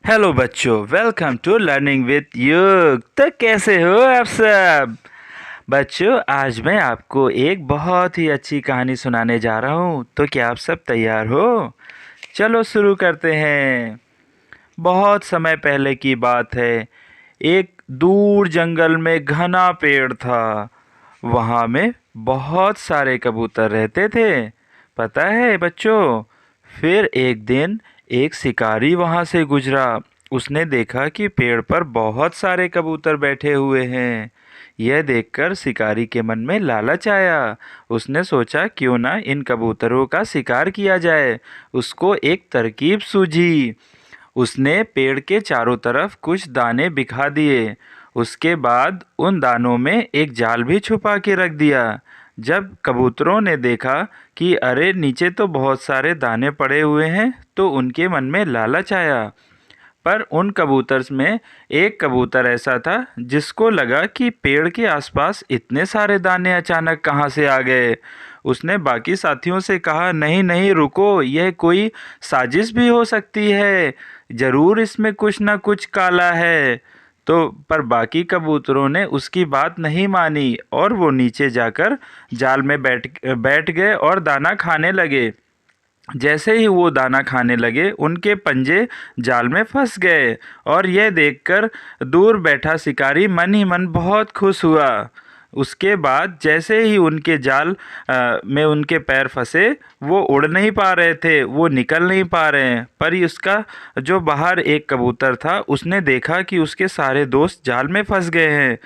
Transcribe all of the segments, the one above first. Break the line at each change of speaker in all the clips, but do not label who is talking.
Hello बच्चों, welcome to learning with योग। तो कैसे हो आप सब बच्चों? आज मैं आपको एक बहुत ही अच्छी कहानी सुनाने जा रहा हूँ। तो क्या आप सब तैयार हो? चलो शुरू करते हैं। बहुत समय पहले की बात है। एक दूर जंगल में घना पेड़ था। वहाँ में बहुत सारे कबूतर रहते थे। पता है बच्चों? फिर एक दिन एक शिकारी वहाँ से गुजरा। उसने देखा कि पेड़ पर बहुत सारे कबूतर बैठे हुए हैं। यह देखकर शिकारी के मन में लालच आया। उसने सोचा क्यों ना इन कबूतरों का शिकार किया जाए। उसको एक तरकीब सूझी। उसने पेड़ के चारों तरफ कुछ दाने बिखा दिए। उसके बाद उन दानों में एक जाल भी छुपा के रख दिया। जब कबूतरों ने देखा कि अरे नीचे तो बहुत सारे दाने पड़े हुए हैं, तो उनके मन में लालच आया। पर उन कबूतर में एक कबूतर ऐसा था जिसको लगा कि पेड़ के आसपास इतने सारे दाने अचानक कहाँ से आ गए। उसने बाकी साथियों से कहा, नहीं नहीं रुको, यह कोई साजिश भी हो सकती है। ज़रूर इसमें कुछ ना कुछ काला है। तो पर बाकी कबूतरों ने उसकी बात नहीं मानी और वो नीचे जाकर जाल में बैठ बैठ गए और दाना खाने लगे। जैसे ही वो दाना खाने लगे, उनके पंजे जाल में फंस गए। और यह देखकर दूर बैठा शिकारी मन ही मन बहुत खुश हुआ। उसके बाद जैसे ही उनके जाल में उनके पैर फंसे, वो उड़ नहीं पा रहे थे, वो निकल नहीं पा रहे हैं। पर उसका जो बाहर एक कबूतर था, उसने देखा कि उसके सारे दोस्त जाल में फंस गए हैं।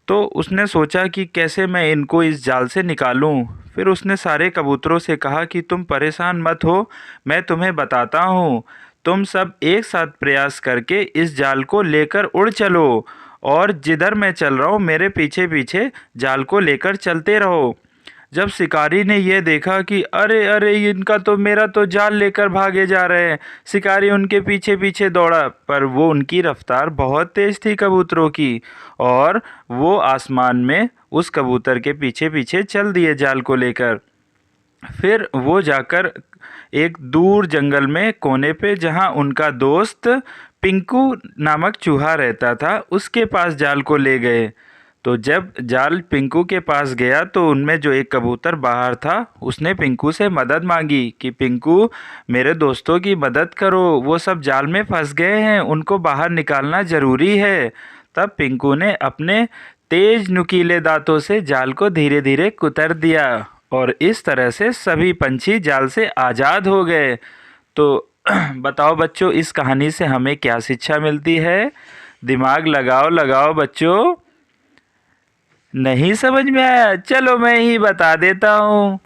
तो उसने सोचा कि कैसे मैं इनको इस जाल से निकालूं। फिर उसने सारे कबूतरों से कहा कि तुम परेशान मत हो, मैं तुम्हें बताता हूँ। तुम सब एक साथ प्रयास करके इस जाल को लेकर उड़ चलो, और जिधर मैं चल रहा हूँ मेरे पीछे पीछे जाल को लेकर चलते रहो। जब शिकारी ने यह देखा कि अरे अरे, इनका तो मेरा तो जाल लेकर भागे जा रहे हैं, शिकारी उनके पीछे पीछे दौड़ा। पर वो उनकी रफ्तार बहुत तेज थी कबूतरों की, और वो आसमान में उस कबूतर के पीछे पीछे चल दिए जाल को लेकर। फिर वो जाकर एक दूर जंगल में कोने पे, जहाँ उनका दोस्त पिंकू नामक चूहा रहता था, उसके पास जाल को ले गए। तो जब जाल पिंकू के पास गया, तो उनमें जो एक कबूतर बाहर था, उसने पिंकू से मदद मांगी कि पिंकू, मेरे दोस्तों की मदद करो, वो सब जाल में फंस गए हैं, उनको बाहर निकालना ज़रूरी है। तब पिंकू ने अपने तेज नुकीले दांतों से जाल को धीरे धीरे कुतर दिया, और इस तरह से सभी पंछी जाल से आज़ाद हो गए। तो बताओ बच्चों, इस कहानी से हमें क्या शिक्षा मिलती है? दिमाग लगाओ लगाओ बच्चों। नहीं समझ में आया? चलो मैं ही बता देता हूँ।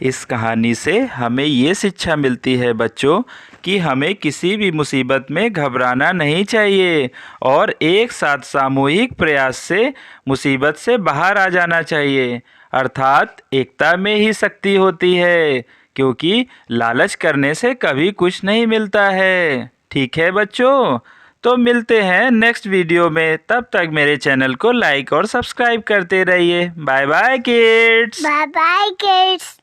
इस कहानी से हमें ये शिक्षा मिलती है बच्चों कि हमें किसी भी मुसीबत में घबराना नहीं चाहिए, और एक साथ सामूहिक प्रयास से मुसीबत से बाहर आ जाना चाहिए। अर्थात एकता में ही शक्ति होती है, क्योंकि लालच करने से कभी कुछ नहीं मिलता है। ठीक है बच्चों? तो मिलते हैं नेक्स्ट वीडियो में। तब तक मेरे चैनल को लाइक और सब्सक्राइब करते रहिए। Bye bye kids.
Bye bye kids.